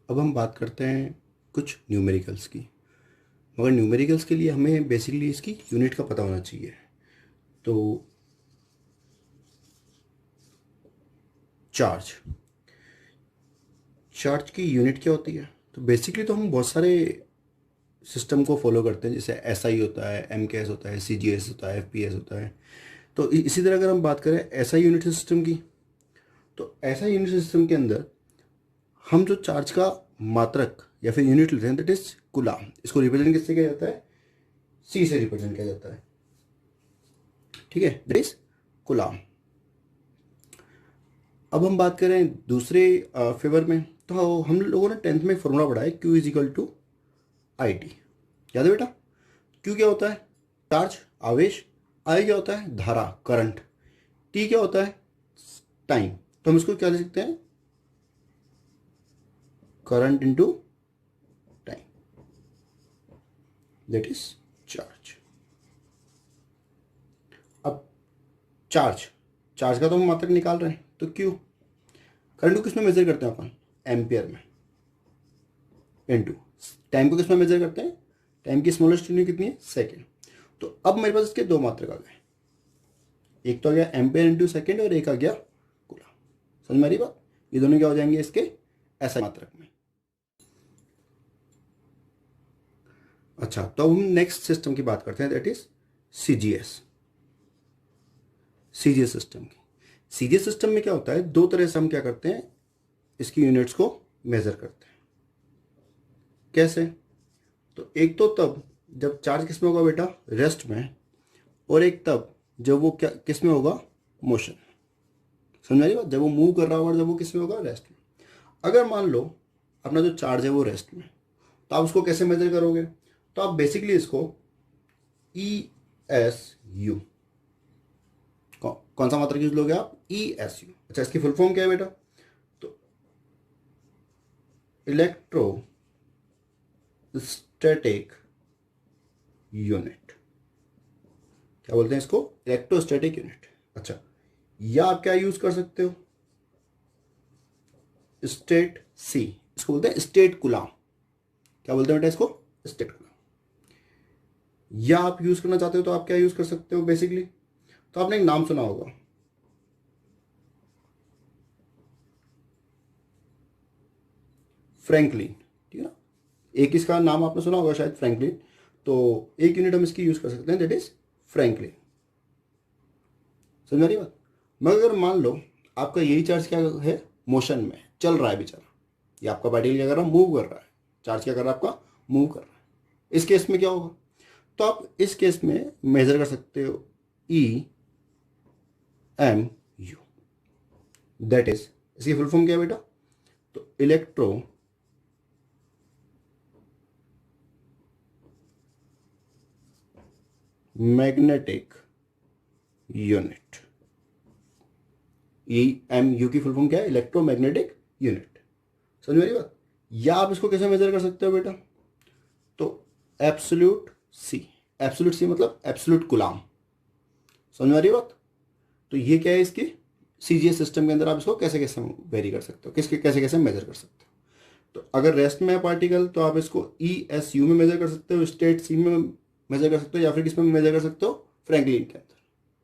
अब हम बात करते हैं कुछ न्यूमेरिकल्स की। मगर न्यूमेरिकल्स के लिए हमें बेसिकली इसकी यूनिट का पता होना चाहिए। तो चार्ज चार्ज की यूनिट क्या होती है? तो बेसिकली तो हम बहुत सारे सिस्टम को फॉलो करते हैं, जैसे एसआई होता है, एमकेएस होता है, सीजीएस होता है, एफपीएस होता है। तो इसी तरह अगर हम बात करें एसआई यूनिट सिस्टम की, तो एसआई यूनिट सिस्टम के अंदर हम जो चार्ज का मात्रक या फिर यूनिट लेते हैं, दैट इज कूलाम। इसको रिप्रेजेंट किससे किया जाता है? सी से रिप्रेजेंट किया जाता है। ठीक है, दैट इज कूलाम। अब हम बात करें दूसरे फेवर में, तो हम लोगों ने 10th में फॉर्मूला पढ़ा है, Q is equal to I T. याद है बेटा? क्यू क्या होता है? चार्ज, आवेश। आई क्या होता है? धारा, करंट। टी क्या होता है? टाइम। तो हम इसको क्या लिख सकते हैं? Current into time, that is charge. अब चार्ज चार्ज का तो हम मात्रक निकाल रहे हैं, तो क्यू, करंट को किस में मेजर करते हैं अपन? एम्पियर में। इनटू टाइम को किस में मेजर करते हैं? टाइम की स्मॉलेस्ट यूनिट कितनी है? सेकेंड। तो अब मेरे पास इसके दो मात्रक आ गए, एक तो आ गया एम्पियर इंटू सेकेंड और एक आ गया कूलम। समझ में आ रही बात? ये दोनों क्या हो जाएंगे इसके ऐसा मात्रक में। अच्छा, तो अब हम नेक्स्ट सिस्टम की बात करते हैं, that is CGS. CGS system की, सीजीएस सिस्टम में क्या होता है, दो तरह से हम क्या करते हैं, इसकी यूनिट्स को मेजर करते हैं। कैसे? तो एक तो तब जब चार्ज किस में होगा बेटा? रेस्ट में। और एक तब जब वो क्या किस में होगा? मोशन। समझ आ रही बात? जब वो मूव कर रहा होगा, जब वो किस में होगा? रेस्ट में। अगर मान लो अपना जो चार्ज है वो रेस्ट में, तो आप उसको कैसे मेजर करोगे? तो आप बेसिकली इसको ई एस यू, कौन सा मात्रक यूज लोगे आप? E S U. अच्छा, इसकी फुल फॉर्म क्या है बेटा? तो इलेक्ट्रोस्टैटिक यूनिट। क्या बोलते हैं इसको? Electrostatic unit. अच्छा, या आप क्या यूज कर सकते हो? स्टेट सी, इसको बोलते हैं स्टेट कूलाम। क्या बोलते हैं बेटा इसको? State coulomb. या आप यूज करना चाहते हो तो आप क्या यूज कर सकते हो बेसिकली? तो आपने एक नाम सुना होगा, फ्रैंकलिन। ठीक है ना? एक इसका नाम आपने सुना होगा शायद, फ्रैंकलिन। तो एक यूनिट हम इसकी यूज कर सकते हैं, दैट इज फ्रैंकलिन। समझ आ रही बात? मगर अगर मान लो आपका यही चार्ज क्या है? मोशन में चल रहा है बेचारा, ये आपका पार्टिकल क्या कर रहा है? मूव कर रहा है। चार्ज क्या कर रहा है आपका? मूव कर रहा है। इस केस में क्या होगा? तो आप इस केस में मेजर कर सकते हो E M U, that is, इसकी फुल फॉर्म क्या है बेटा? तो electromagnetic unit. E M U की फुल फॉर्म क्या है? Electromagnetic unit. समझ में आ रही बात? या आप इसको कैसे मेजर कर सकते हो बेटा? तो एब्सोल्यूट सी। एब्सोल्यूट सी मतलब एब्सोल्यूट कूलाम। समझ में आ रही बात? तो ये क्या है इसकी सीजीएस सिस्टम के अंदर, आप इसको कैसे कैसे वेरी कर सकते हो, किसके कैसे कैसे मेजर कर सकते हो? तो अगर रेस्ट में है पार्टिकल, तो आप इसको ई एस यू में मेजर कर सकते हो, स्टेट सी में मेजर कर सकते हो, या फिर किस में मेजर कर सकते हो? फ्रैंकलिन के अंदर।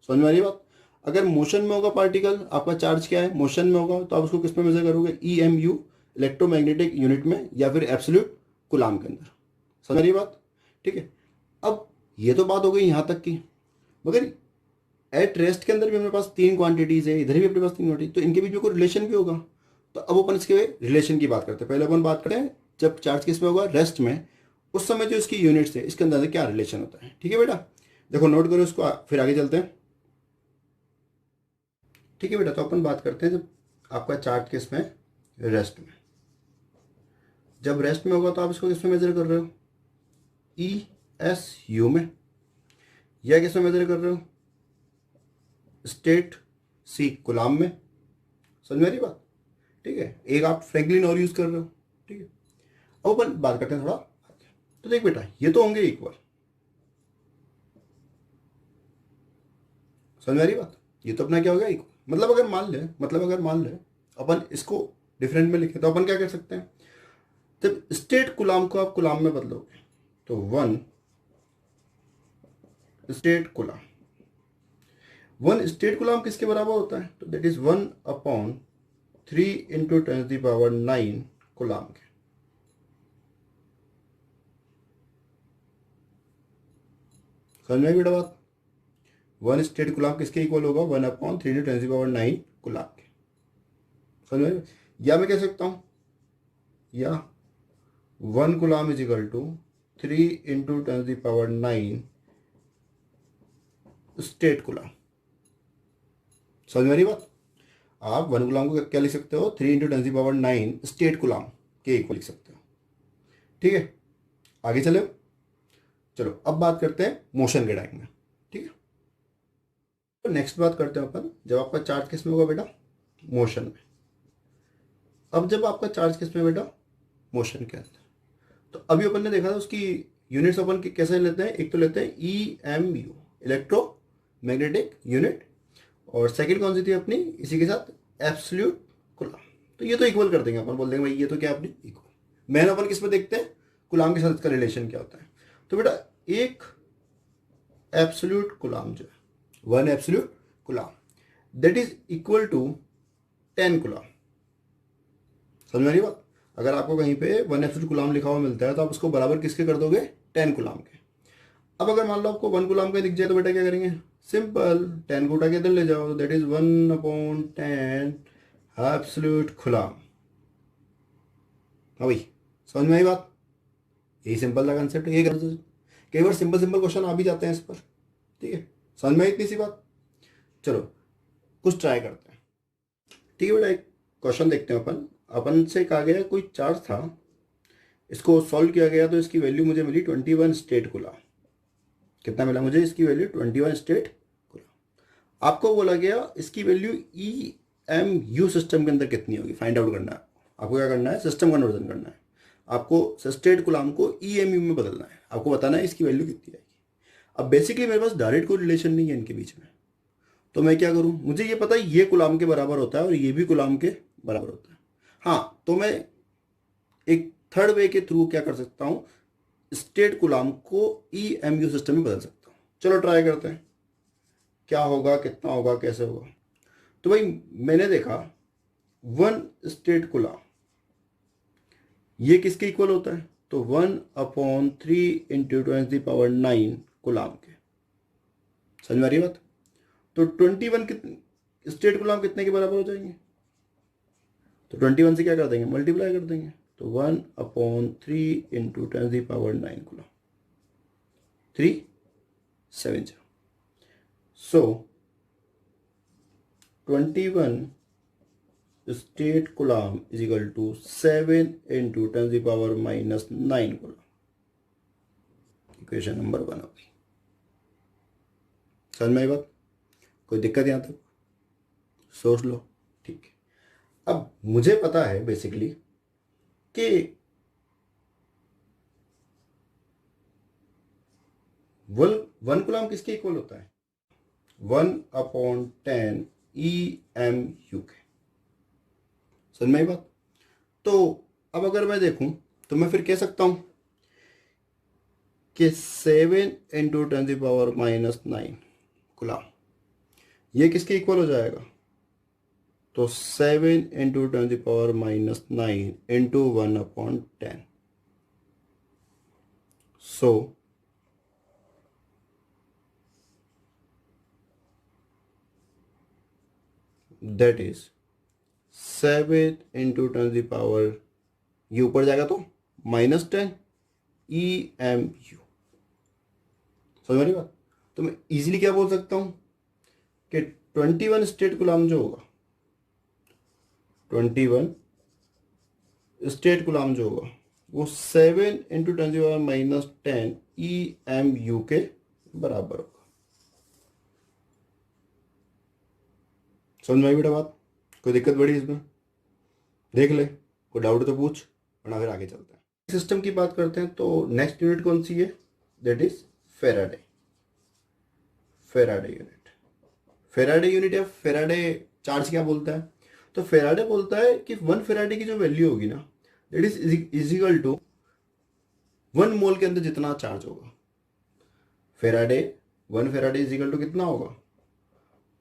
समझ में आ रही बात? अगर मोशन में होगा पार्टिकल, आपका चार्ज क्या है? मोशन में होगा, तो आप उसको किस में मेजर करोगे? E M U, electromagnetic unit में, या फिर एब्सोल्यूट कूलाम के अंदर। समझ रही बात? ठीक है। अब ये तो बात हो गई यहाँ तक की, मगर एट रेस्ट के अंदर भी हमारे पास तीन क्वांटिटीज है, इधर भी अपने पास तीन क्वांटिटी, तो इनके बीच में कोई रिलेशन भी होगा। तो अब अपन इसके रिलेशन की बात करते हैं। पहले अपन बात करते हैं जब चार्ज किस में होगा? रेस्ट में। उस समय जो इसकी यूनिट्स है, इसके अंदर क्या रिलेशन होता है। ठीक है बेटा? देखो नोट करो इसको, फिर आगे चलते हैं। ठीक है बेटा, तो अपन बात करते हैं जब आपका चार्ज किस में? रेस्ट में। जब रेस्ट में होगा तो आप इसको किस में मेजर कर रहे हो? ई एस यू में। या किस में मेजर कर रहे हो? स्टेट सी कूलाम में। समझ में आ रही बात? ठीक है, एक आप फ्रैंकलिन और यूज कर रहे हो। ठीक है, अब अपन बात करते हैं थोड़ा आगे। तो देख बेटा, ये तो होंगे इक्वल। समझ में आ रही बात? ये तो अपना क्या हो गया? इक्वल। मतलब अगर मान ले अपन इसको डिफरेंट में लिखें, तो अपन क्या कर सकते हैं? जब स्टेट कुलाम को आप कुलाम में बदलोगे तो 1 स्टेट कुलाम, 1 स्टेट कुलाम किसके बराबर होता है? तो दैट इज 1/3 इंटू 10⁹ कुलाम के। समझ में बेटा बात? 1 स्टेट कुलाम किसके इक्वल होगा? 1/3 इंटू 10⁹ कुलाम के। समझ में? या मैं कह सकता हूं, या 1 coulomb is equal to 3 into 10⁹ state coulomb. समझ में आ रही बात? आप 1 कुलाम को क्या लिख सकते हो? 3 इंटू 10⁹ स्टेट कुलाम के इक्वल लिख सकते हो। ठीक है, आगे चले। चलो अब बात करते हैं मोशन के टाइम में। ठीक है, तो नेक्स्ट बात करते हैं अपन, जब आपका चार्ज किस में होगा बेटा? मोशन में। अब जब आपका चार्ज किस में बेटा? मोशन के अंदर। तो अभी अपन ने देखा था उसकी यूनिट्स अपन कैसे लेते हैं। एक तो लेते हैं EMU, इलेक्ट्रो मैग्नेटिक यूनिट, और सेकंड कौन सी थी अपनी इसी के साथ? एब्सोल्यूट कुलाम। तो ये तो इक्वल कर देंगे अपन, बोल देंगे भाई ये तो क्या अपनी इक्वल। मैन अपन किस में देखते हैं? कुलाम के साथ इसका रिलेशन क्या होता है। तो बेटा एक एब्सोल्यूट कुलाम जो है, 1 absolute coulomb, that is equal to 10 coulomb. समझ में आ रही बात? अगर आपको कहीं पे 1 एब्सोल्यूट कुलाम लिखा हुआ मिलता है तो आप उसको बराबर किसके कर दोगे? 10 कुलाम के। अब अगर मान लो आपको 1 कुलाम का दिख जाए तो बेटा क्या करेंगे? सिंपल, 10 को उठा के इधर ले जाओ, तो दैट इज 1/10 एब्सोल्यूट कुलाम। हाँ भाई, समझ में आई बात? यही सिंपल सा कंसेप्ट है। ये कई बार सिंपल सिंपल क्वेश्चन आ भी जाते हैं इस पर। ठीक है, समझ में आई इतनी सी बात? चलो कुछ ट्राई करते हैं। ठीक है बेटा, एक क्वेश्चन देखते हैं अपन। अपन से कहा गया कोई चार्ज था, इसको सॉल्व किया गया तो इसकी वैल्यू मुझे मिली 21 स्टेट कुलाम। कितना मिला मुझे? इसकी वैल्यू 21 स्टेट कुलाम। आपको बोला गया इसकी वैल्यू EMU सिस्टम के अंदर कितनी होगी, फाइंड आउट करना है। आपको क्या करना है? सिस्टम कन्वर्जन करना है। आपको स्टेट कुलाम को EMU में बदलना है। आपको बताना है इसकी वैल्यू कितनी आएगी। अब बेसिकली मेरे पास डायरेक्ट कोई रिलेशन नहीं है इनके बीच में, तो मैं क्या करूं? मुझे ये पता है ये कुलाम के बराबर होता है और ये भी कुलाम के बराबर होता है। हाँ, तो मैं एक थर्ड वे के थ्रू क्या कर सकता हूं? स्टेट कुलाम को EMU सिस्टम में बदल सकता हूं। चलो ट्राई करते हैं क्या होगा, कितना होगा, कैसे होगा। तो भाई मैंने देखा 1 स्टेट कुलाम ये किसके इक्वल होता है? तो 1/3 इंटू 10⁹ कुलाम के। समझ में आ रही बात? तो 21 कितने स्टेट कुलाम कितने के बराबर हो जाएंगे? तो 21 से क्या कर देंगे? मल्टीप्लाई कर देंगे। तो 1/3 into 10⁹ coulomb, 370। So 21 state coulomb is equal to 7 into 10⁻⁻9 coulomb. Equation number 1 होगी। समझ में आई बात? कोई दिक्कत यहां तक? सोच लो। ठीक है, अब मुझे पता है बेसिकली कि 1 कुलाम किसके इक्वल होता है? 1/10 EMU के। समझ में आई बात? तो अब अगर मैं देखूं तो मैं फिर कह सकता हूं कि 7 इंटू 10⁻⁻9 कुलाम ये किसके इक्वल हो जाएगा? तो 7 into 10⁻⁻9 into 1/10। So that is 7 into 10⁻, ये ऊपर जाएगा तो -10 EMU। समझ रही बात? तो मैं इजीली क्या बोल सकता हूं कि 21 स्टेट कुलाम जो होगा, 21 स्टेट कुलाम जो होगा वो 7 इंटू 10⁻10 EMU के बराबर होगा। समझ में आई बेटा बात? कोई दिक्कत बड़ी इसमें? देख ले, कोई डाउट तो पूछ, वरना फिर आगे चलते हैं। सिस्टम की बात करते हैं तो नेक्स्ट यूनिट कौन सी है? That is Faraday. Faraday unit, Faraday unit या फेराडे चार्ज क्या बोलता है? तो फेराडे बोलता है कि 1 फेराडे की जो वैल्यू होगी ना, that is equal to 1 mole के अंदर जितना चार्ज होगा। Faraday 1 faraday is equal to कितना होगा,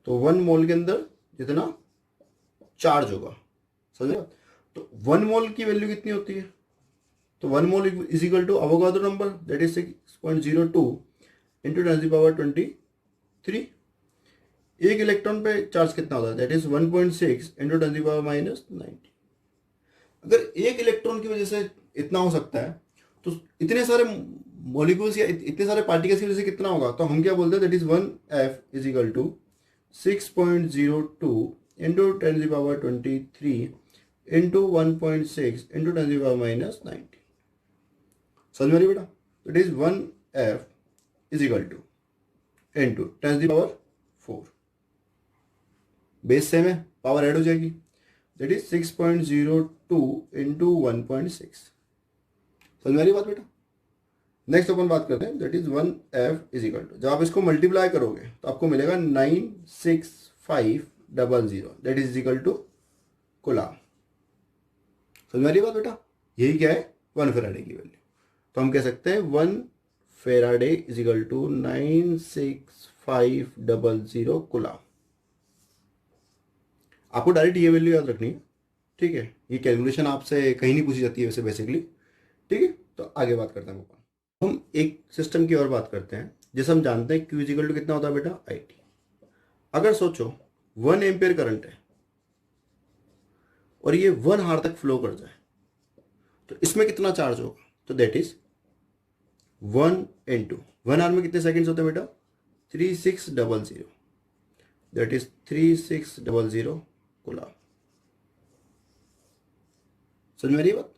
तो 1 मोल के अंदर जितना चार्ज होगा, समझ रहे? तो 1 मोल की वैल्यू कितनी होती है, तो 1 mole is equal to Avogadro number that is 6.02 into 10⁻23। एक इलेक्ट्रॉन पे चार्ज कितना होता है, दैट इज 1.6 इंटू 10⁻90। अगर एक इलेक्ट्रॉन की वजह से इतना हो सकता है, तो इतने सारे मॉलिक्यूल्स या इतने सारे पार्टिकल्स की वजह से कितना होगा, तो हम क्या बोलते हैं, that is 1F is equal to 6.02 into 10⁻23 into 1.6 into 10⁻90। समझ में आ रही बेटा? It is 1F is equal to into 10⁻4, base same है, पावर ऐड हो जाएगी, दैट इज 6.02 इंटू 1.6। समझ में आ रही बात बेटा? नेक्स्ट अपन बात करते हैं, that is 1F is equal to, जब आप इसको मल्टीप्लाई करोगे तो आपको मिलेगा 96500, that is equal to coulomb. समझ में आ रही बात बेटा? यही क्या है, 1 फेराडे की वैल्यू। तो हम कह सकते हैं 1 faraday is equal to 96500 coulomb. आपको डायरेक्ट ये वैल्यू याद रखनी है, ठीक है? ये कैलकुलेशन आपसे कहीं नहीं पूछी जाती है वैसे बेसिकली, ठीक है? तो आगे बात करते हैं हम एक सिस्टम की और बात करते हैं, जैसे हम जानते हैं Q इक्वल टू कितना होता है बेटा, IT। अगर सोचो 1 एम्पियर करंट है और ये 1 हार तक फ्लो कर जाए, तो इसमें कितना चार्ज होगा, तो दैट इज 1 इंटू 1 आवर में कितने सेकंड्स होते हैं बेटा, 3600, दैट इज 3600 कूलम। समझ में आ रही बात?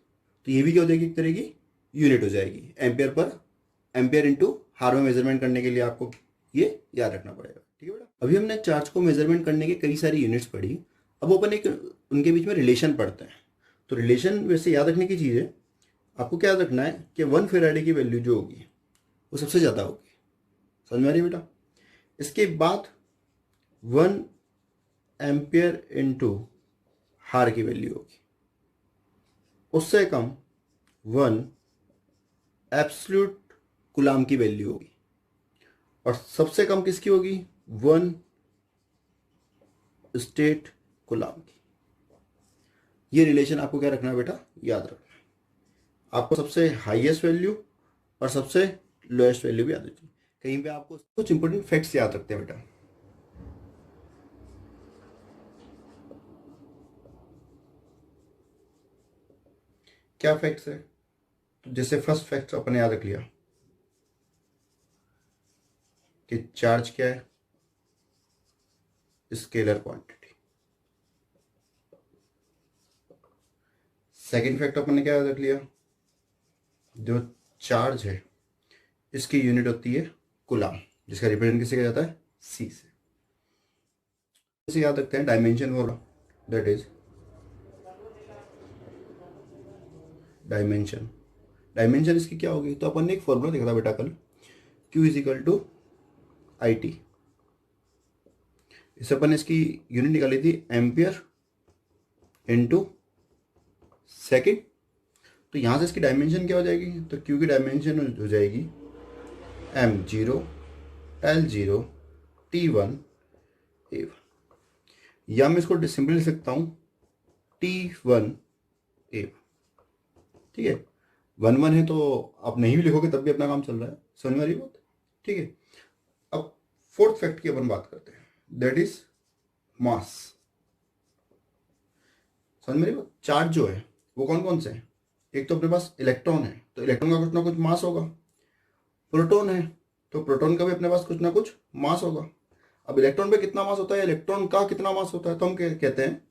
तो ये भी क्या हो जाएगी, एक तरह की यूनिट हो जाएगी, एम्पियर पर एम्पियर इंटू हार में मेजरमेंट करने के लिए आपको ये याद रखना पड़ेगा, ठीक है बेटा? अभी हमने चार्ज को मेजरमेंट करने की कई सारी यूनिट्स पढ़ी, अब अपन एक उनके बीच में रिलेशन पढ़ते हैं। तो रिलेशन वैसे याद रखने की चीज़ है, आपको क्या याद रखना है कि 1 फेराडे की वैल्यू जो होगी वो सबसे ज़्यादा होगी। समझ में आ रही बेटा? इसके बाद 1 एम्पियर इंटू हार की वैल्यू होगी, उससे कम 1 एब्सोल्यूट कूलम की वैल्यू होगी, और सबसे कम किसकी होगी, 1 स्टेट कूलम की। ये रिलेशन आपको क्या रखना है बेटा, याद रखना है। आपको सबसे हाईएस्ट वैल्यू और सबसे लोएस्ट वैल्यू भी याद रखनी है। कहीं पे आपको कुछ इंपॉर्टेंट फैक्ट्स याद रखते हैं बेटा। क्या फैक्ट्स है, तो जैसे फर्स्ट फैक्ट अपने याद रख लिया कि चार्ज क्या है, स्केलर क्वांटिटी। सेकंड फैक्ट अपन ने क्या याद रख लिया, जो चार्ज है इसकी यूनिट होती है कूलम, जिसका रिप्रेजेंट किससे किया जाता है, C से। इसे याद रखते हैं डायमेंशन वाला, दैट इज डायमेंशन। डायमेंशन इसकी क्या होगी, तो अपन ने एक फॉर्मूला देखा था बेटा कल, Q is equal to IT। इससे अपन ने इसकी यूनिट निकाली थी एम्पियर इंटू सेकेंड। तो यहाँ से इसकी डायमेंशन क्या हो जाएगी, तो Q की डायमेंशन हो जाएगी M0 L0 T1 A1, या मैं इसको सिंपली लिख सकता हूँ T1 A1, ठीक है? 1 1 है तो आप नहीं भी लिखोगे तब भी अपना काम चल रहा है। समझ में आ रही बात? ठीक है। अब फोर्थ फैक्ट की अपन बात करते हैं, दैट इज मास। समझ में आ रही बात? चार्ज जो है वो कौन कौन से हैं, एक तो अपने पास इलेक्ट्रॉन है, तो इलेक्ट्रॉन का कुछ ना कुछ मास होगा। प्रोटॉन है तो प्रोटॉन का भी अपने पास कुछ ना कुछ मास होगा। अब इलेक्ट्रॉन पे कितना मास होता है, इलेक्ट्रॉन का कितना मास होता है, तो हम कहते हैं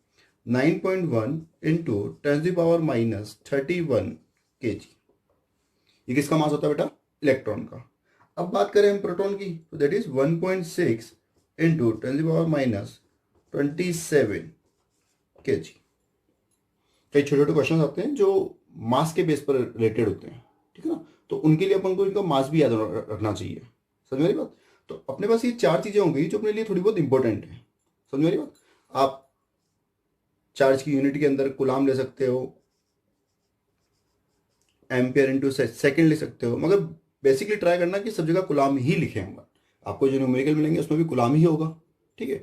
9.1 इंटू 10⁻31 kg। ये किसका मास होता है बेटा, इलेक्ट्रॉन का। अब बात करें हम प्रोटॉन की, तो दैट इज 1.6 इंटू 10⁻27 kg। कई छोटे छोटे क्वेश्चन आते हैं जो मास के बेस पर रिलेटेड होते हैं, ठीक है ना? तो उनके लिए अपन को इनका मास भी याद रखना चाहिए। समझ मेरी बात? तो अपने पास ये 4 चीजें होंगी जो अपने लिए थोड़ी बहुत इंपॉर्टेंट है। समझ मेरी बात? आप चार्ज की यूनिट के अंदर कूलम ले सकते हो, एम्पियर इंटू सेकेंड लिख सकते हो, मगर बेसिकली ट्राई करना कि सब जगह गुलाम ही लिखे होंगे। आपको जो न्यूमेरिकल मिलेंगे उसमें भी गुलाम ही होगा, ठीक है।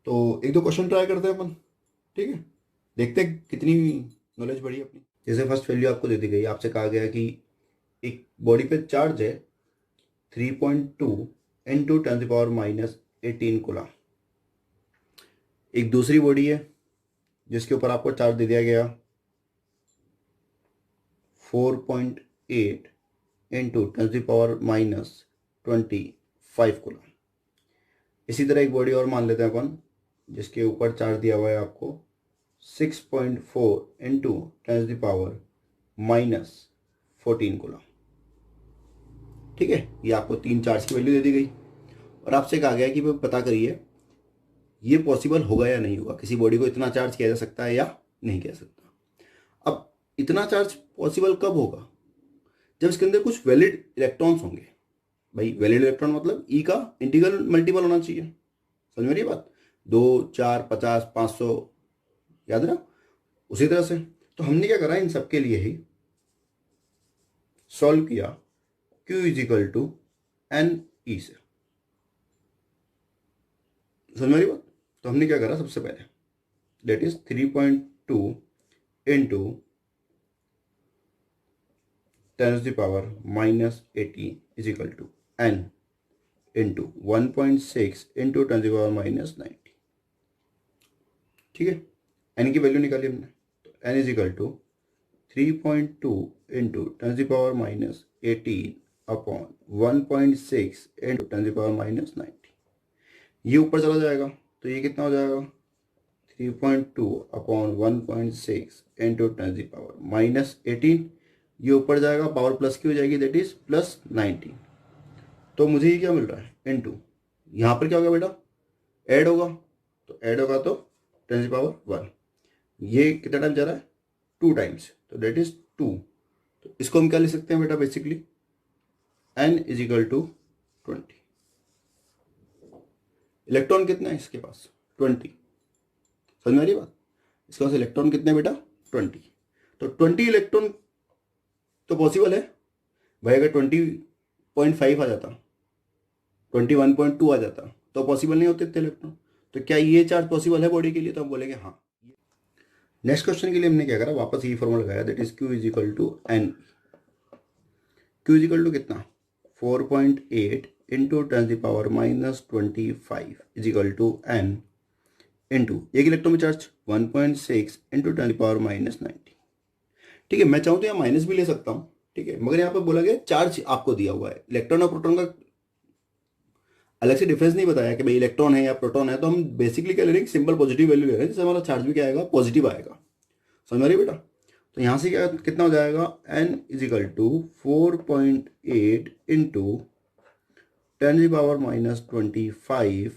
तो एक दो क्वेश्चन ट्राई करते हैं अपन, ठीक है, देखते हैं कितनी नॉलेज बढ़ी अपनी। जैसे फर्स्ट वैल्यू आपको दे दी गई, आपसे कहा गया कि एक बॉडी पे चार्ज है 3.2 इंटू 10⁻⁻18 कूलम। एक दूसरी बॉडी है जिसके ऊपर आपको चार्ज दे दिया गया 4.8 इंटू 10⁻⁻25 कूलम। इसी तरह एक बॉडी और मान लेते हैं अपन जिसके ऊपर चार्ज दिया हुआ है आपको 6.4 इंटू 10⁻⁻14 कूलम, ठीक है। ये आपको तीन चार्ज की वैल्यू दे दी गई और आपसे कहा गया कि पता करिए ये पॉसिबल होगा या नहीं होगा, किसी बॉडी को इतना चार्ज किया जा सकता है या नहीं किया सकता। अब इतना चार्ज पॉसिबल कब होगा? जब इसके अंदर कुछ वैलिड इलेक्ट्रॉन्स होंगे। भाई वैलिड इलेक्ट्रॉन मतलब ई का इंटीग्रल मल्टीपल होना चाहिए, समझ में रही बात? 2, 4, 50, 500, याद रहा। उसी तरह से तो हमने क्या करा, इन सबके लिए ही सॉल्व किया Q is equal to N E से, समझ में रही बात? तो हमने क्या करा, सबसे पहले that is 3.2 into 10⁻⁻18 is equal to n into 1.6 into 10⁻⁻90, ठीक है। n की वैल्यू निकाली हमने, तो n is equal to 3.2 into 10⁻⁻18 upon 1.6 into 10⁻⁻90। ये ऊपर चला जाएगा तो ये कितना हो जाएगा 3.2 अपॉन 1.6 इंटू 10⁻⁻18। ये ऊपर जाएगा, पावर प्लस की हो जाएगी, दैट इज प्लस 19। तो मुझे ये क्या मिल रहा है इंटू, यहाँ पर क्या होगा बेटा, ऐड होगा, तो ऐड होगा तो 10⁻1। ये कितना टाइम जा रहा है, 2 टाइम्स, तो दैट इज 2। तो इसको हम क्या लिख सकते हैं बेटा, basically n is equal to 20। Electron कितना है इसके पास, 20, समझ में आ रही बात? इसके पास इलेक्ट्रॉन कितने बेटा, 20। तो 20 इलेक्ट्रॉन तो पॉसिबल है भाई। अगर 20.5 आ जाता, 21.2 आ जाता तो पॉसिबल नहीं होते इतने इलेक्ट्रॉन। तो क्या ये चार्ज पॉसिबल है बॉडी के लिए? तो हम बोलेंगे हाँ। नेक्स्ट क्वेश्चन के लिए हमने क्या करा, वापस यही फॉर्मूला लगाया, that is Q is equal to N. Q is equal to कितना, 4.8 into 10⁻⁻25 is equal to n into एक इलेक्ट्रॉन में चार्ज 1.6 इंटू 10⁻⁻90, ठीक है। मैं चाहूँ तो यहाँ माइनस भी ले सकता हूँ, ठीक है, मगर यहाँ पर बोला गया चार्ज आपको दिया हुआ है, इलेक्ट्रॉन और प्रोटॉन का अलग से डिफरेंस नहीं बताया कि भाई इलेक्ट्रॉन है या प्रोटॉन है। तो हम बेसिकली क्या ले रहे हैं, सिंपल पॉजिटिव वैल्यू ले रहे हैं, जिससे हमारा चार्ज भी क्या आएगा, पॉजिटिव आएगा, समझ रही बेटा? तो यहाँ से क्या कितना हो जाएगा, n is equal to 4.8 into 10⁻⁻25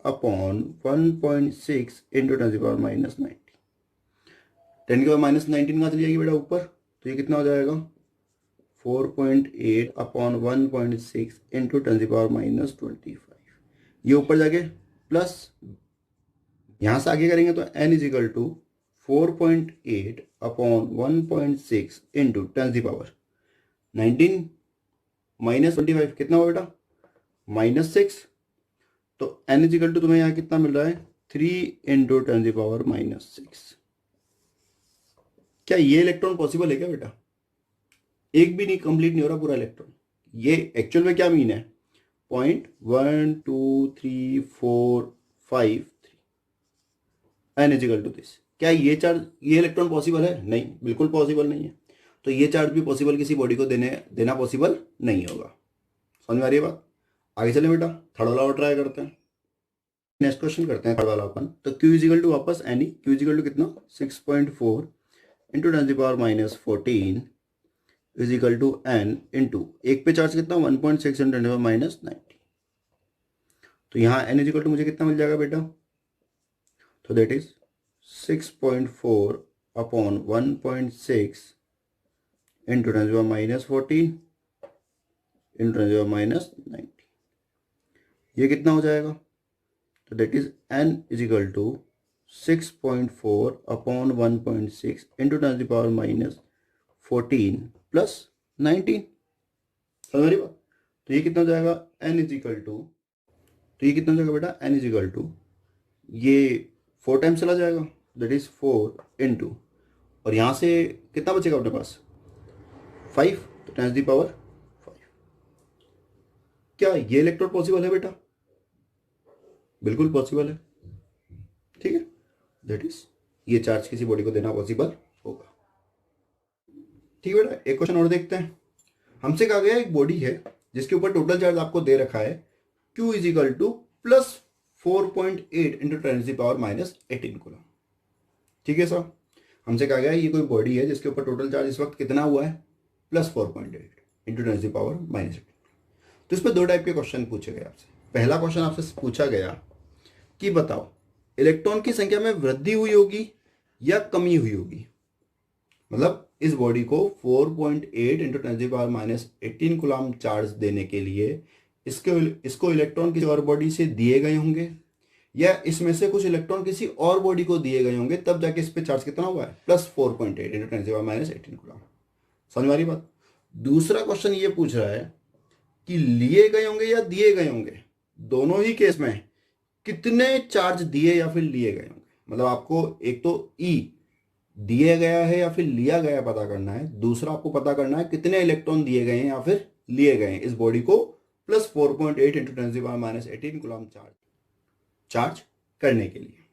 upon 1.6 into 10⁻⁻90। 10⁻⁻19 कहाँ चली जाएगी बेटा ऊपर, तो ये कितना हो जाएगा 4.8 अपॉन 1.6 इंटू 10⁻⁻25। ये ऊपर जाके प्लस, यहाँ से आगे करेंगे तो n is equal to 4.8 upon 1.6 into 10⁻19 minus 25 कितना हो बेटा, -6। तो n इजिकल टू तुम्हें यहाँ कितना मिल रहा है, 3 इंटू 10⁻⁻6। क्या ये इलेक्ट्रॉन पॉसिबल है क्या बेटा? एक भी नहीं, कंप्लीट नहीं हो रहा पूरा इलेक्ट्रॉन। ये एक्चुअल में क्या मीन है, 0.12345 n इजिकल टू दिस। क्या ये चार्ज, ये इलेक्ट्रॉन पॉसिबल है? नहीं, बिल्कुल पॉसिबल नहीं है। तो ये चार्ज भी पॉसिबल किसी बॉडी को देना पॉसिबल नहीं होगा, समझ में आ रही है बात? आगे चले बेटा, थर्ड वाला और ट्राई करते हैं। नेक्स्ट क्वेश्चन करते हैं थर्ड वाला अपन। तो Q इजिकल टू वापस एनी, Q इजिकल टू कितना 6.4 into 10⁻⁻14 is equal to n into एक पे चार्ज कितना 1.6 इंटू 10⁻⁻90। तो यहाँ n इजिकल टू मुझे कितना मिल जाएगा बेटा, तो that is 6.4 upon 1.6 into 10⁻⁻14 into 10⁻⁻90। ये कितना हो जाएगा, तो that is n is equal to 6.4 upon 1.6 into 10⁻⁻14 plus 19। समझ रही बात? तो ये कितना हो जाएगा, n इज इक्वल टू, तो ये कितना हो जाएगा बेटा, n इज इक्वल टू, ये 4 टाइम्स चला जाएगा, दैट इज 4 इंटू, और यहाँ से कितना बचेगा अपने पास, 5, तो 10 दी पावर 5। क्या ये इलेक्ट्रोड पॉसिबल है बेटा? बिल्कुल पॉसिबल है। ठीक है, दैट इज ये चार्ज किसी बॉडी को देना पॉसिबल होगा। ठीक है बेटा, एक क्वेश्चन और देखते हैं। हमसे कहा गया एक बॉडी है जिसके ऊपर टोटल चार्ज आपको दे रखा है Q is equal two plus 4.8 into 10 की पावर माइनस 18 कूलम। ठीक है सर, हमसे कहा गया ये कोई बॉडी है जिसके ऊपर टोटल चार्ज इस वक्त कितना हुआ है, प्लस 4.8 इंटू 10 की पावर माइनस 18। तो इस पर दो टाइप के क्वेश्चन पूछे गए आपसे। पहला क्वेश्चन आपसे पूछा गया कि बताओ इलेक्ट्रॉन की संख्या में वृद्धि हुई होगी या कमी हुई होगी। मतलब इस बॉडी को 4.8 इंटू 10 की पावर माइनस 18 कूलम चार्ज देने के लिए इसको इलेक्ट्रॉन किसी और बॉडी से दिए गए होंगे, या इसमें से कुछ इलेक्ट्रॉन किसी और बॉडी को दिए गए होंगे, तब जाके इस पे चार्ज कितना हुआ है, प्लस 4.8 इंटू 10 की पावर माइनस 18 कूलम। समझ में आ रही बात? दूसरा क्वेश्चन ये पूछ रहा है कि लिए गए होंगे या दिए गए होंगे, दोनों ही केस में कितने चार्ज दिए या फिर लिए गए होंगे। मतलब आपको एक तो ई दिया गया है या फिर लिया गया पता करना है, दूसरा आपको पता करना है कितने इलेक्ट्रॉन दिए गए हैं या फिर लिए गए हैं इस बॉडी को प्लस 4.8 इंटू 10 की पावर माइनस 18 कूलम चार्ज करने के लिए।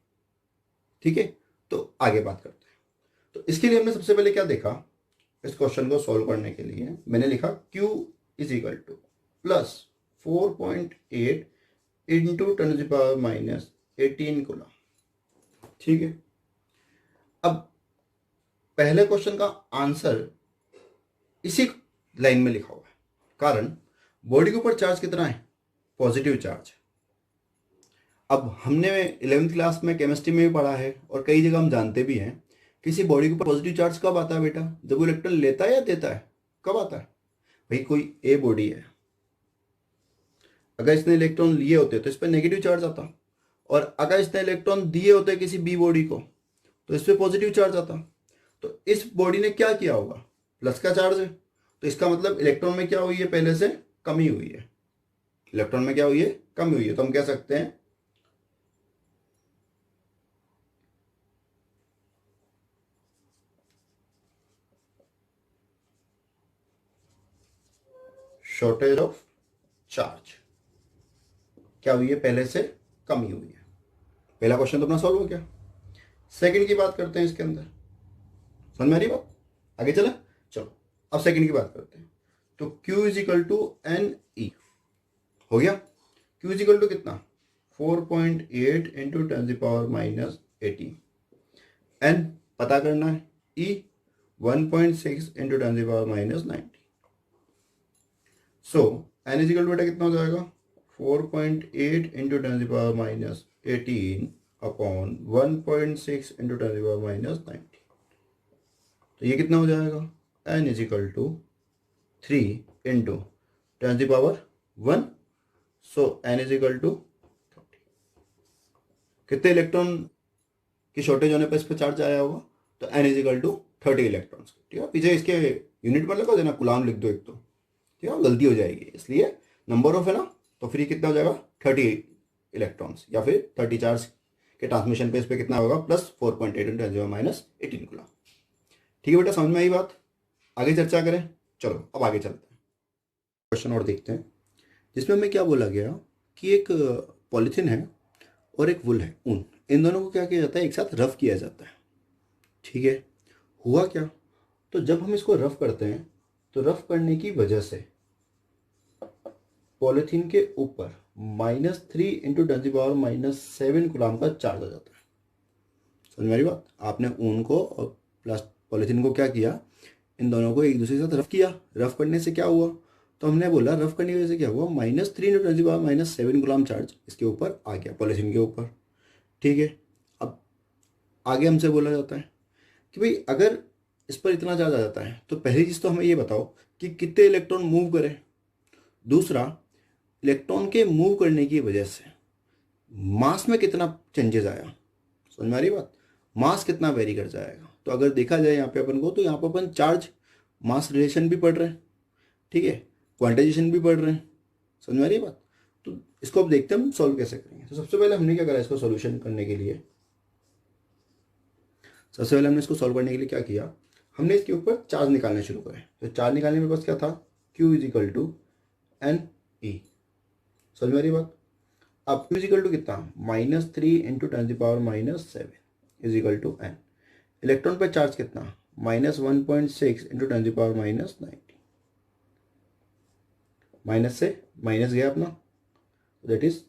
ठीक है, तो आगे बात करते हैं। तो इसके लिए हमने सबसे पहले क्या देखा, इस क्वेश्चन को सॉल्व करने के लिए मैंने लिखा Q is equal two plus 4.8 into 10 की पावर माइनस 18 कूलम। ठीक है, अब पहले क्वेश्चन का आंसर इसी लाइन में लिखा हुआ है, कारण बॉडी के ऊपर चार्ज कितना है, पॉजिटिव चार्ज। अब हमने 11th क्लास में केमिस्ट्री में भी पढ़ा है और कई जगह हम जानते भी हैं, किसी बॉडी के ऊपर पॉजिटिव चार्ज कब आता है बेटा, जब वो इलेक्ट्रॉन लेता है या देता है, कब आता है भाई। कोई ए बॉडी है, अगर इसने इलेक्ट्रॉन लिए होते तो इस पर नेगेटिव चार्ज आता, और अगर इसने इलेक्ट्रॉन दिए होते किसी बी बॉडी को तो इस पर पॉजिटिव चार्ज आता। तो इस बॉडी ने क्या किया होगा, प्लस का चार्ज है, तो इसका मतलब इलेक्ट्रॉन में क्या हुई है, पहले से कमी हुई है। इलेक्ट्रॉन में क्या हुई है, कमी हुई है। तो हम कह सकते हैं शॉर्टेज ऑफ चार्ज, क्या हुई है, पहले से कमी हुई है। पहला क्वेश्चन तो अपना सॉल्व हो गया। सेकंड की बात करते हैं इसके अंदर, समझ में आ रही बात, आगे चले। चलो अब सेकंड की बात करते हैं। तो Q is equal to N E हो गया। Q इज इक्वल टू कितना, 4.8 इंटू 10 की पावर माइनस 18। एन पता करना है, E 1.6 इंटू 10 की power minus 90। So N is equal to बेटा कितना हो जाएगा, 4.8 इंटू 10 की पावर माइनस 18 अपॉन 1.6 इंटू 10 की पावर माइनस 90। तो ये कितना हो जाएगा, N is equal to 3 into 10 की power 1। So N is equal to 30। कितने इलेक्ट्रॉन की शॉर्टेज होने पर इस पर चार्ज आया होगा, तो N is equal to 30 electrons. ठीक है, पीछे इसके यूनिट में लगा देना, कूलाम लिख दो एक तो, ठीक है, गलती हो जाएगी, इसलिए नंबर ऑफ है ना, तो फिर कितना हो जाएगा 30 इलेक्ट्रॉन्स, या फिर 30 चार्ज के ट्रांसमिशन पे इस पे कितना होगा, प्लस 4.8 इंटू 10 की पावर माइनस 18 कूलम। ठीक है बेटा, समझ में आई बात, आगे चर्चा करें। चलो अब आगे चलते हैं, क्वेश्चन और देखते हैं, जिसमें हमें क्या बोला गया कि एक पॉलीथीन है और एक वुल है, ऊन, इन दोनों को क्या किया जाता है, एक साथ रफ किया जाता है। ठीक है, हुआ क्या, तो जब हम इसको रफ करते हैं तो रफ करने की वजह से पॉलीथीन के ऊपर -3 इंटू 10 की पावर माइनस 7 कूलम का चार्ज आ जाता है। समझ मेरी बात, आपने ऊन को और प्लस पॉलीथीन को क्या किया, इन दोनों को एक दूसरे के साथ रफ किया। रफ करने से क्या हुआ, तो हमने बोला रफ करने की वजह से क्या हुआ, -3 इंटू 10 की पावर माइनस 7 कूलम चार्ज इसके ऊपर आ गया, पॉलीथीन के ऊपर। ठीक है, अब आगे हमसे बोला जाता है कि भाई अगर इस पर इतना चार्ज आ जाता है तो पहली चीज़ तो हमें ये बताओ कि कितने इलेक्ट्रॉन मूव करें, दूसरा इलेक्ट्रॉन के मूव करने की वजह से मास में कितना चेंजेस आया। समझ में आ रही बात, मास कितना वेरी कर जाएगा। तो अगर देखा जाए यहाँ पे अपन को, तो यहाँ पर अपन चार्ज मास रिलेशन भी पढ़ रहे हैं, ठीक है, क्वांटाइजेशन भी पढ़ रहे हैं, समझ में आ रही है बात। तो इसको अब देखते हैं हम सॉल्व कैसे करेंगे। तो सबसे पहले हमने क्या करा, इसको सॉल्यूशन करने के लिए सबसे पहले हमने इसको सॉल्व करने के लिए क्या किया, हमने इसके ऊपर चार्ज निकालने शुरू करे। तो चार्ज निकालने में बस क्या था, Q is equal to N E, समझ में आ रही बात। अब Q इज इक्वल टू कितना, -3 × 10⁻⁻7 is equal to N. Electron पे चार्ज कितना, -1.6 × 10⁻⁻19, माइनस से माइनस गया अपना, that is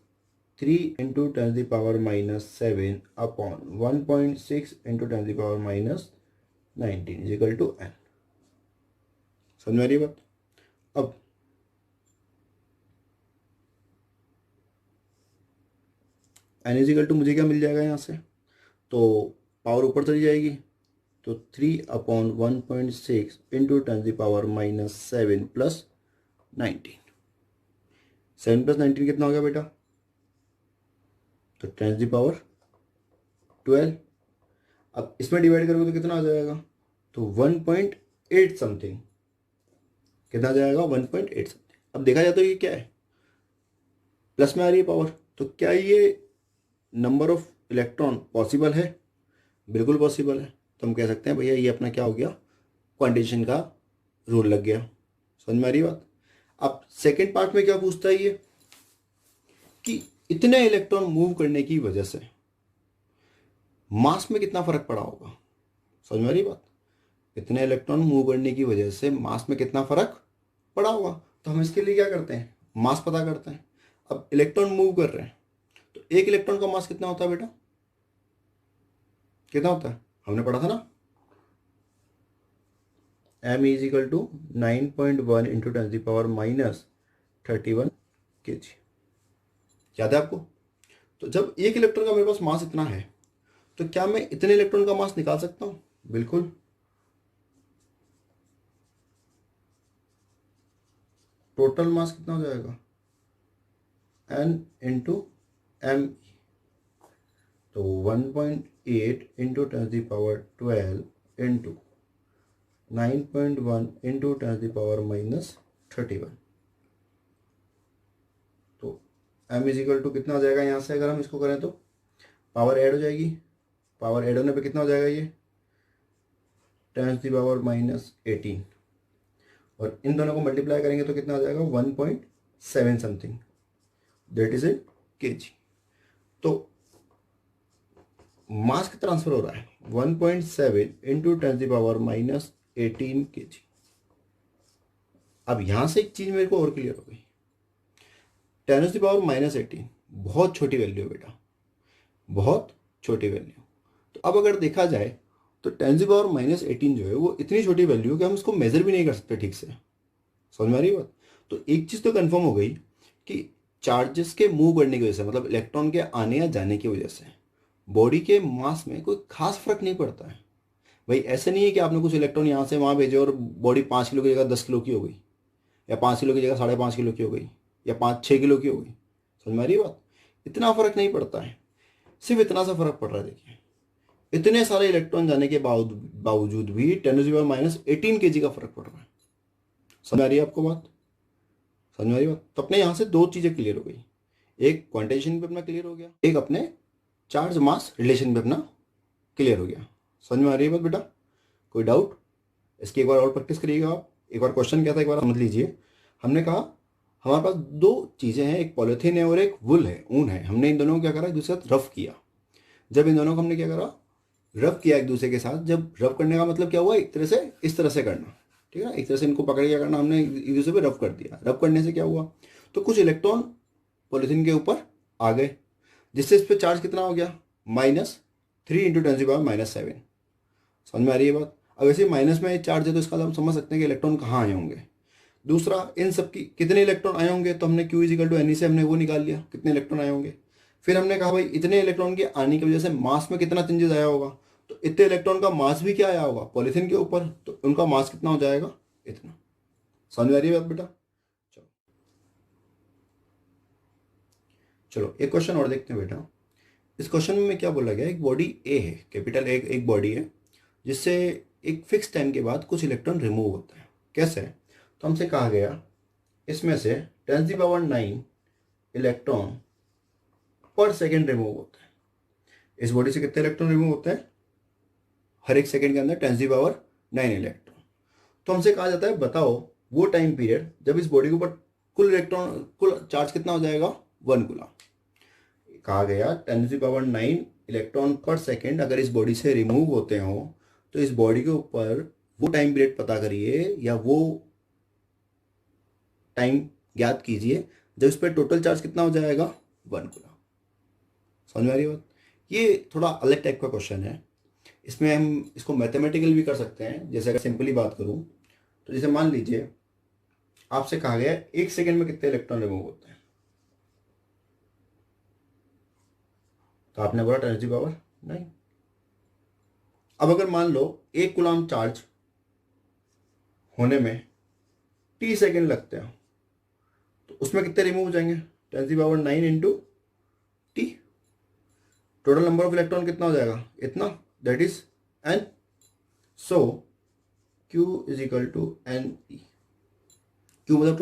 3 × 10⁻⁻7 upon 1.6 × 10⁻⁻19 is equal to N. समझ में आ रही बात। अब एन इज इक्वल टू मुझे क्या मिल जाएगा यहाँ से, तो पावर ऊपर चली जाएगी, तो 3/1.6 × 10⁻⁻7 प्लस 19, 7 + 19 कितना हो गया बेटा, तो 10⁻12। अब इसमें डिवाइड करोगे तो कितना आ जाएगा, तो 1.8 समथिंग, कितना आ जाएगा 1.8 समथिंग। अब देखा जाए तो ये क्या है, प्लस में आ रही है पावर, तो क्या ये नंबर ऑफ इलेक्ट्रॉन पॉसिबल है, बिल्कुल पॉसिबल है। तो हम कह सकते हैं भैया ये अपना क्या हो गया, क्वांटिटेशन का रूल लग गया। समझ में आ रही बात। अब सेकेंड पार्ट में क्या पूछता है ये, कि इतने इलेक्ट्रॉन मूव करने की वजह से मास में कितना फर्क पड़ा होगा। समझ में आ रही बात, इतने इलेक्ट्रॉन मूव करने की वजह से मास में कितना फर्क पड़ा होगा। तो हम इसके लिए क्या करते हैं, मास पता करते हैं। अब इलेक्ट्रॉन मूव कर रहे हैं, तो एक इलेक्ट्रॉन का मास कितना होता है बेटा, कितना होता है, हमने पढ़ा था ना, m is equal to 9.1 × 10⁻31 kg, याद है आपको। तो जब एक इलेक्ट्रॉन का मेरे पास मास इतना है, तो क्या मैं इतने इलेक्ट्रॉन का मास निकाल सकता हूं, बिल्कुल। टोटल मास कितना हो जाएगा, n × m, तो 1.8 × 10⁻12 × 9.1 × 10⁻31, तो m इज इक्वल टू कितना हो जाएगा, यहाँ से अगर हम इसको करें तो पावर ऐड हो जाएगी, पावर ऐड होने पे कितना हो जाएगा ये 10⁻18, और इन दोनों को मल्टीप्लाई करेंगे तो कितना हो जाएगा 1.7 something, that is in kg। तो मास का ट्रांसफर हो रहा है 1.7 × 10⁻18 kg। अब यहां से एक चीज मेरे को और क्लियर हो गई, 10⁻18 बहुत छोटी वैल्यू है बेटा, बहुत छोटी वैल्यू। तो अब अगर देखा जाए तो 10⁻18 जो है वो इतनी छोटी वैल्यू है कि हम इसको मेजर भी नहीं कर सकते ठीक से। समझ में आ रही बात। तो एक चीज तो कंफर्म हो गई कि चार्जेस के मूव करने की वजह से, मतलब इलेक्ट्रॉन के आने या जाने की वजह से बॉडी के मास में कोई खास फर्क नहीं पड़ता है। भाई ऐसे नहीं है कि आपने कुछ इलेक्ट्रॉन यहाँ से वहाँ भेजे और बॉडी 5 किलो की जगह 10 किलो की हो गई, या 5 किलो की जगह 5.5 किलो की हो गई, या 5-6 किलो की हो गई। समझ में आ रही बात। इतना फर्क नहीं पड़ता है, सिर्फ इतना सा फर्क पड़ रहा है। देखिए इतने सारे इलेक्ट्रॉन जाने के बावजूद भी 10⁻18 kg का फर्क पड़ रहा है। समझ आ रही है आपको बात, समझ में आ रही बात। तो अपने यहाँ से दो चीज़ें क्लियर हो गई, एक क्वांटाइजेशन पे अपना क्लियर हो गया, एक अपने चार्ज मास रिलेशन पे अपना क्लियर हो गया। समझ में आ रही है बात बेटा, कोई डाउट। इसकी एक बार और प्रैक्टिस करिएगा आप। एक बार क्वेश्चन क्या था एक बार समझ लीजिए। हमने कहा हमारे पास दो चीज़ें हैं, एक पॉलिथीन है और एक वुल है, ऊन है। हमने इन दोनों को क्या करा, एक दूसरे के साथ रफ किया। जब इन दोनों को हमने क्या करा, रब किया एक दूसरे के साथ। जब रब करने का मतलब क्या हुआ, एक तरह से इस तरह से करना, ठीक है ना, एक तरह से इनको पकड़ के करना, हमने एक दूसरे पे रब कर दिया। रब करने से क्या हुआ, तो कुछ इलेक्ट्रॉन पॉलिथीन के ऊपर आ गए, जिससे इस पर चार्ज कितना हो गया, -3 × 10⁻⁻7। समझ में आ रही है बात। अब ऐसे माइनस में चार्ज है तो इसका हम समझ सकते हैं कि इलेक्ट्रॉन कहाँ आए होंगे। दूसरा, इन सब की कितने इलेक्ट्रॉन आए होंगे, तो हमने Q = NE से हमने वो निकाल लिया, कितने इलेक्ट्रॉन आए होंगे। फिर हमने कहा भाई इतने इलेक्ट्रॉन के आने की वजह से मास में कितना चेंजेस आया होगा, तो इतने इलेक्ट्रॉन का मास भी क्या आया होगा पॉलिथीन के ऊपर, तो उनका मास कितना हो जाएगा, इतना। समझ में आ रही है बात बेटा। चलो चलो एक क्वेश्चन और देखते हैं बेटा। इस क्वेश्चन में क्या बोला गया, एक बॉडी ए है, कैपिटल ए एक बॉडी है, जिससे एक फिक्स टाइम के बाद कुछ इलेक्ट्रॉन रिमूव होता है। कैसे है, तो हमसे कहा गया इसमें से 10⁹ इलेक्ट्रॉन पर सेकेंड रिमूव होते हैं। इस बॉडी से कितने इलेक्ट्रॉन रिमूव होते हैं? हर एक सेकेंड के अंदर 10⁹ इलेक्ट्रॉन। तो हमसे कहा जाता है बताओ वो टाइम पीरियड जब इस बॉडी के ऊपर कुल चार्ज कितना हो जाएगा? 1 कूलम। कहा गया 10⁹ इलेक्ट्रॉन पर सेकेंड अगर इस बॉडी से रिमूव होते हो तो इस बॉडी के ऊपर वो टाइम पीरियड पता करिए या वो टाइम ज्ञात कीजिए जब इस पर टोटल चार्ज कितना हो जाएगा? 1 कूलम। समझ में आ रही बात? ये थोड़ा अलग टाइप का क्वेश्चन है। इसमें हम इसको मैथमेटिकल भी कर सकते हैं। जैसे अगर सिंपली बात करूं तो जैसे मान लीजिए आपसे कहा गया 1 सेकेंड में कितने इलेक्ट्रॉन रिमूव होते हैं, तो आपने बोला 10⁹ अब अगर मान लो 1 कूलम चार्ज होने में t सेकेंड लगते हैं तो उसमें कितने रिमूव हो जाएंगे? 10⁹ into T. Total number of electron कितना हो जाएगा? इतना, that is n। So q is equal to n e। q मतलब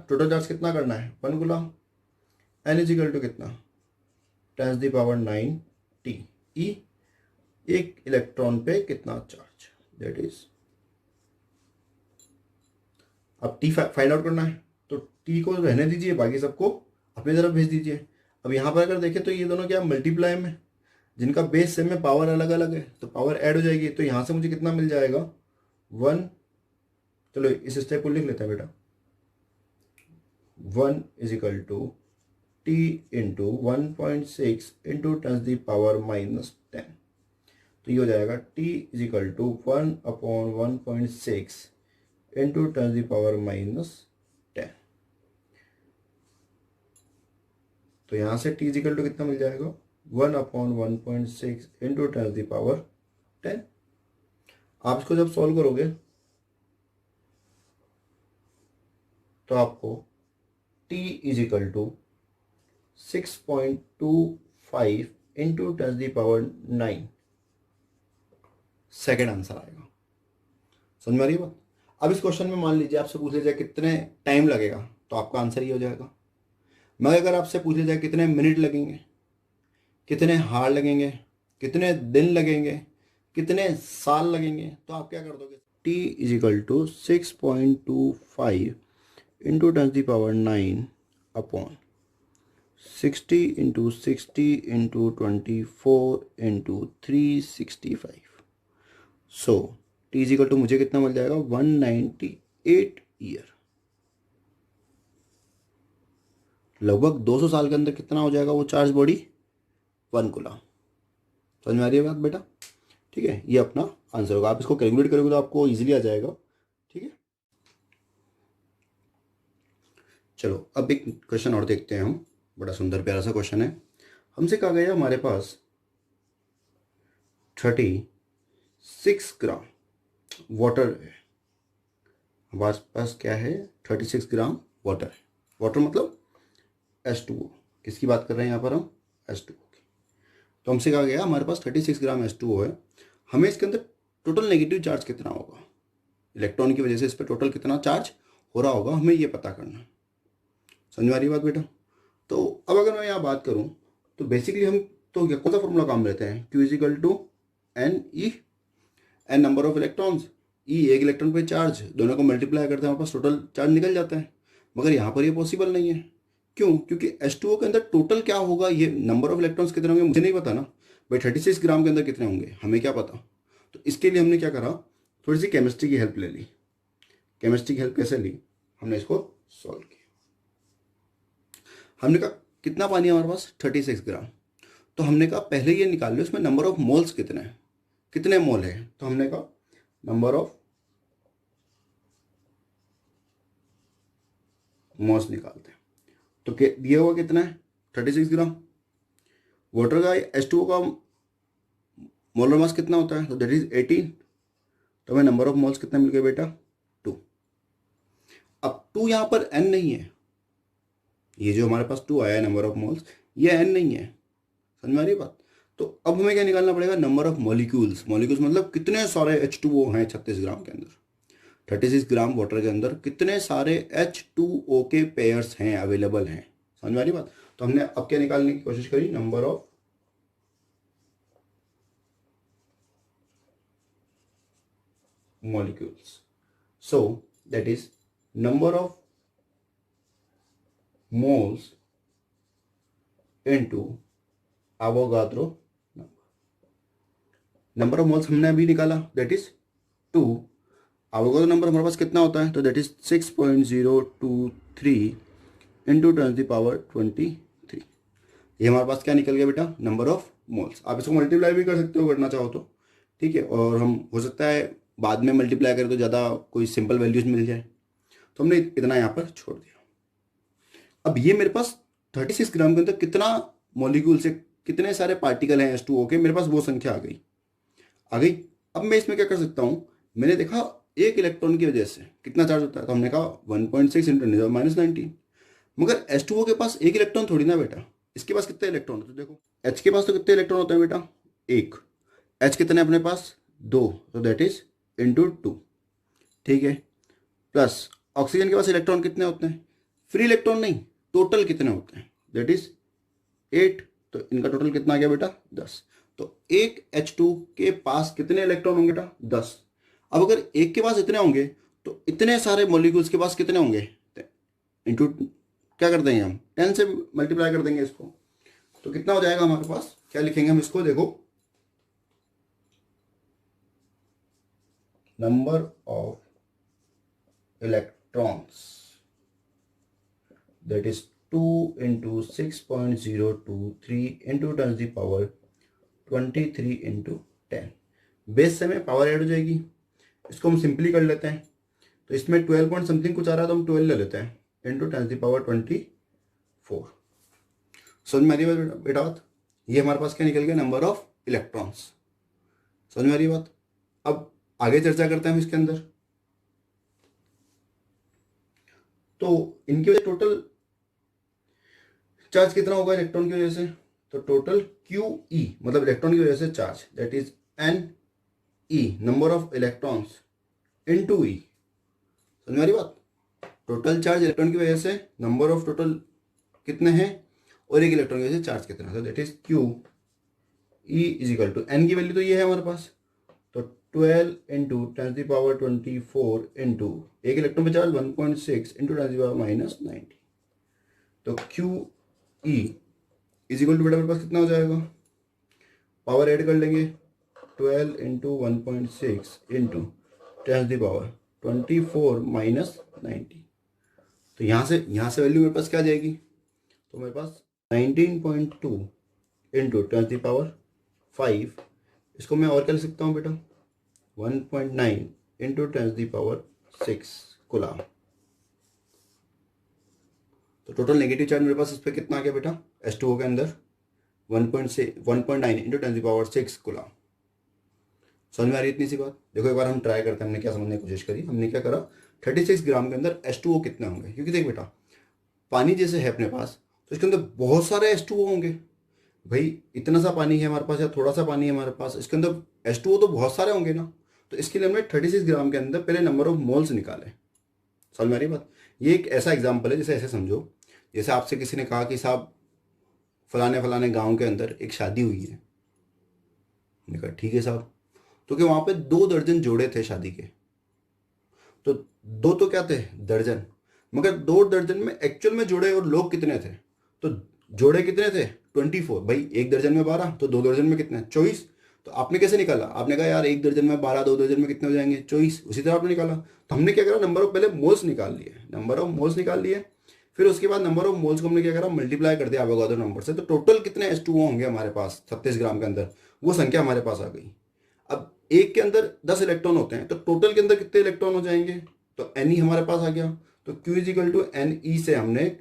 टोटल चार्ज कितना करना है? 1 coulomb. n is equal to कितना? 10⁹ t। e एक इलेक्ट्रॉन पे कितना चार्ज, दैट इज। अब टी फाइंड आउट करना है तो टी को रहने दीजिए, बाकी सबको अपनी तरफ भेज दीजिए। अब यहाँ पर अगर देखें तो ये दोनों क्या मल्टीप्लाई में, जिनका बेस सेम है, पावर अलग अलग है, तो पावर ऐड हो जाएगी। तो यहाँ से मुझे कितना मिल जाएगा? 1। चलो इस स्टेप को लिख लेते हैं बेटा। 1 is equal to T into 1.6 into 10⁻⁻10। तो ये हो जाएगा t is equal to 1/1.6 into 10⁻⁻10। तो यहाँ से t इज इक्वल टू कितना मिल जाएगा? 1/1.6 इंटू 10⁻10। आप इसको जब सॉल्व करोगे तो आपको t is equal to 6.25 into 10⁻9 second answer आएगा। समझ में आ रही है बात? अब इस क्वेश्चन में मान लीजिए आपसे पूछ लिया जाए कितने टाइम लगेगा, तो आपका आंसर ये हो जाएगा। मगर अगर आपसे पूछ लिया जाए कितने मिनट लगेंगे, कितने हार लगेंगे, कितने दिन लगेंगे, कितने साल लगेंगे, तो आप क्या कर दोगे? t is equal to 6.25 into 10⁻9 upon 60 into 60 into 24 into 365। So t is equal to मुझे कितना मिल जाएगा? 198 ईयर। लगभग 200 साल के अंदर कितना हो जाएगा वो चार्ज बॉडी? 1 कूलम। समझ में आ रही है बात बेटा? ठीक है, ये अपना आंसर होगा। आप इसको कैलकुलेट करोगे तो आपको इजीली आ जाएगा। ठीक है, चलो अब एक क्वेश्चन और देखते हैं हम। बड़ा सुंदर प्यारा सा क्वेश्चन है। हमसे कहा गया हमारे पास 36 ग्राम वाटर है। हमारे पास क्या है? 36 ग्राम वाटर है। वाटर मतलब H2O। किसकी बात कर रहे हैं यहाँ पर हम? H2O की। तो हमसे कहा गया हमारे पास 36 ग्राम H2O है। हमें इसके अंदर टोटल नेगेटिव चार्ज कितना होगा? इलेक्ट्रॉन की वजह से इस पर टोटल कितना चार्ज हो रहा होगा, हमें ये पता करना है। समझ में आ रही बात बेटा? तो अब अगर मैं यहाँ बात करूँ तो बेसिकली हम तो कौन सा फॉर्मूला काम लेते हैं? Q is equal to NE, N number of electrons, E एक इलेक्ट्रॉन पे चार्ज, दोनों को मल्टीप्लाई करते हैं हमारे पास टोटल चार्ज निकल जाता है। मगर यहाँ पर ये पॉसिबल नहीं है। क्यों? क्योंकि H2O के अंदर टोटल क्या होगा, ये नंबर ऑफ इलेक्ट्रॉन्स कितने होंगे मुझे नहीं पता ना भाई। 36 ग्राम के अंदर कितने होंगे हमें क्या पता? तो इसके लिए हमने क्या करा, थोड़ी सी केमिस्ट्री की हेल्प ले ली। केमिस्ट्री की हेल्प कैसे ली? हमने इसको सॉल्व किया। हमने कहा कितना पानी है हमारे पास? 36 ग्राम। तो हमने कहा पहले ये निकाल लो इसमें नंबर ऑफ मोल्स कितने हैं, कितने मोल है। तो हमने कहा नंबर ऑफ मोल्स निकालते हैं। तो दिया हुआ कितना है? 36 ग्राम। वाटर का H2O का मोलर मास कितना होता है? तो दैट इज 18। तो हमें नंबर ऑफ मोल्स कितना मिल गया बेटा? 2। अब 2 यहाँ पर n नहीं है, ये जो हमारे पास 2 आया है नंबर ऑफ मोल्स, ये n नहीं है। समझ में आ रही बात? तो अब हमें क्या निकालना पड़ेगा? Number of molecules. मॉलिक्यूल्स मतलब कितने सारे H2O हैं 36 ग्राम के अंदर। 36 ग्राम वाटर के अंदर कितने सारे H2O के पेयर्स हैं, अवेलेबल हैं। समझ में आ रही बात। तो हमने अब क्या निकालने की कोशिश करी, number of molecules. So that is number of moles into Avogadro number. Number of moles हमने अभी निकाला, दैट इज 2। Avogadro नंबर हमारे पास कितना होता है, तो दैट इज 6.023 इंटू 10⁻23। ये हमारे पास क्या निकल गया बेटा, नंबर ऑफ मोल्स। आप इसको मल्टीप्लाई भी कर सकते हो करना चाहो तो, ठीक है। और हम हो सकता है बाद में मल्टीप्लाई करें तो ज़्यादा कोई सिंपल वैल्यूज मिल जाए, तो हमने इतना यहाँ पर छोड़ दिया। अब ये मेरे पास 36 ग्राम के अंदर कितना मॉलिक्यूल से कितने सारे पार्टिकल हैं H2O के, मेरे पास वो संख्या आ गई। अब मैं इसमें क्या कर सकता हूँ, मैंने देखा एक इलेक्ट्रॉन की वजह से कितना चार्ज होता है, तो हमने कहा 1.6 इंटू 10⁻19। मगर H2O के पास एक इलेक्ट्रॉन थोड़ी ना बेटा, इसके पास कितने इलेक्ट्रॉन होते हैं, देखो H के पास तो कितने इलेक्ट्रॉन होते हैं बेटा, एक। H कितने अपने पास, 2, तो दैट इज इंटू 2, ठीक है। प्लस ऑक्सीजन के पास इलेक्ट्रॉन कितने होते हैं, फ्री इलेक्ट्रॉन नहीं, टोटल कितने होते हैं, दैट इज 8। तो इनका टोटल कितना आ गया बेटा, 10। तो एक H2 के पास कितने इलेक्ट्रॉन होंगे बेटा, 10। अब अगर एक के पास इतने होंगे तो इतने सारे मॉलिक्यूल्स के पास कितने होंगे, इंटू क्या कर देंगे हम, 10 से मल्टीप्लाई कर देंगे इसको। तो कितना हो जाएगा हमारे पास, क्या लिखेंगे हम इसको, देखो number of electrons that is 2 into 6.023 into 10⁻23 into 10। Base से में पावर ऐड हो जाएगी, इसको हम सिंपली कर लेते हैं। तो इसमें 12 पॉइंट समथिंग कुछ आ रहा है तो हम 12 ले लेते हैं, इंटू 10⁻24। समझ में आ रही है बेटा बात। ये हमारे पास क्या निकल गया, नंबर ऑफ इलेक्ट्रॉन्स। समझ में आ रही है बात। अब आगे चर्चा करते हैं हम इसके अंदर। तो इनकी वजह टोटल चार्ज कितना होगा इलेक्ट्रॉन की वजह से, तो टोटल QE मतलब इलेक्ट्रॉन की वजह से charge, that is NE number of electrons into E। समझ में आ रही बात। टोटल चार्ज इलेक्ट्रॉन की वजह से नंबर ऑफ टोटल कितने हैं और एक इलेक्ट्रॉन की वजह से चार्ज कितना है, तो that is QE is equal to N की वैल्यू तो ये है हमारे पास, तो 12 इंटू 10⁻24 इंटू एक इलेक्ट्रॉन पे चार्ज 1.6 इंटू 10⁻−90। तो QE इज इक्वल टू बेटा मेरे पास कितना हो जाएगा, पावर ऐड कर लेंगे, 12 इंटू 1.6 इंटू 10⁻24 तो यहाँ से वैल्यू मेरे पास क्या आ जाएगी, तो मेरे पास 19.2 इंटू 10⁻5, इसको मैं और क्या लिख सकता हूँ बेटा, 1.9 इंटू 10⁻6 कूलम। तो टोटल नेगेटिव चार्ज मेरे पास इस पर कितना आ गया बेटा, H2O के अंदर 1.9 इंटू 10⁻6 कूलम। समझ में आ रही है इतनी सी बात। देखो एक बार हम ट्राई करते हैं, हमने क्या समझने की कोशिश करी, हमने क्या करा, 36 ग्राम के अंदर H2O कितने होंगे, क्योंकि देख बेटा पानी जैसे है अपने पास तो इसके अंदर बहुत सारे H2O होंगे। भाई इतना सा पानी है हमारे पास या थोड़ा सा पानी है हमारे पास, इसके अंदर H2O तो बहुत सारे होंगे ना। तो इसके लिए हमने 36 ग्राम के अंदर पहले नंबर ऑफ मोल्स निकाले। समझ में आ रही बात। ये एक ऐसा एग्जाम्पल है, जैसे ऐसे समझो, जैसे आपसे किसी ने कहा कि साहब फलाने फलाने गांव के अंदर एक शादी हुई है। मैंने कहा ठीक है साहब, तो कि वहां पे 2 दर्जन जोड़े थे शादी के, तो 2 तो क्या थे, दर्जन, मगर 2 दर्जन में एक्चुअल में जोड़े और लोग कितने थे, तो जोड़े कितने थे 24। भाई एक दर्जन में 12, तो 2 दर्जन में कितने, 24। तो आपने कैसे निकाला, आपने कहा यार एक दर्जन में 12, 2 दर्जन में कितने हो जाएंगे, 24। उसी तरह आपने निकाला। तो हमने क्या करा, नंबर ऑफ पहले मोल्स निकाल लिए, नंबर ऑफ मोल्स निकाल लिए, फिर उसके बाद नंबर ऑफ मोल्स को हमने क्या करा, मल्टीप्लाई कर दिया एवोगाड्रो नंबर से। तो टोटल कितने H2O होंगे हमारे पास 36 ग्राम के अंदर, वो संख्या हमारे पास आ गई। अब एक के अंदर 10 इलेक्ट्रॉन होते हैं, तो टोटल के अंदर कितने इलेक्ट्रॉन हो जाएंगे, तो Ne हमारे पास आ गया। तो Q is equal to Ne से हमने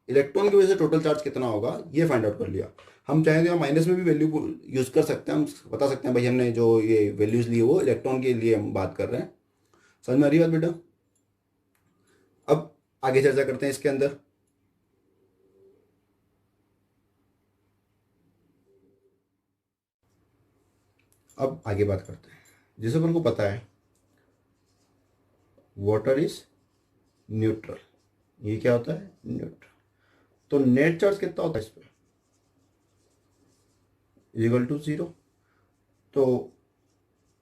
इलेक्ट्रॉन की वजह से टोटल चार्ज कितना होगा ये फाइंड आउट कर लिया। हम चाहें तो माइनस में भी वैल्यू यूज कर सकते हैं, हम बता सकते हैं भाई हमने जो ये वैल्यूज ली वो इलेक्ट्रॉन के लिए हम बात कर रहे हैं। समझ में आ रही बात बेटा। अब आगे चर्चा करते हैं इसके अंदर। अब आगे बात करते हैं, जैसे अपन को पता है वाटर इज न्यूट्रल। ये क्या होता है? न्यूट्रल। तो नेट चार्ज कितना होता है इस पर? Equal to 0। तो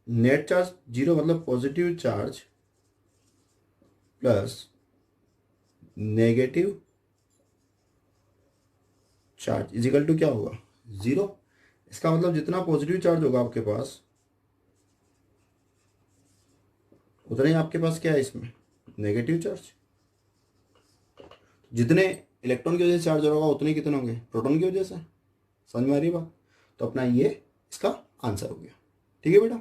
नेट चार्ज 0 मतलब positive charge plus negative charge is equal to क्या होगा? 0। इसका मतलब जितना पॉजिटिव चार्ज होगा आपके पास उतना ही आपके पास क्या है इसमें? Negative charge. जितने इलेक्ट्रॉन की वजह से चार्ज हो रहा होगा उतने कितने होंगे? प्रोटॉन की वजह से। समझ में आ रही है बात? तो अपना ये इसका आंसर हो गया। ठीक है बेटा।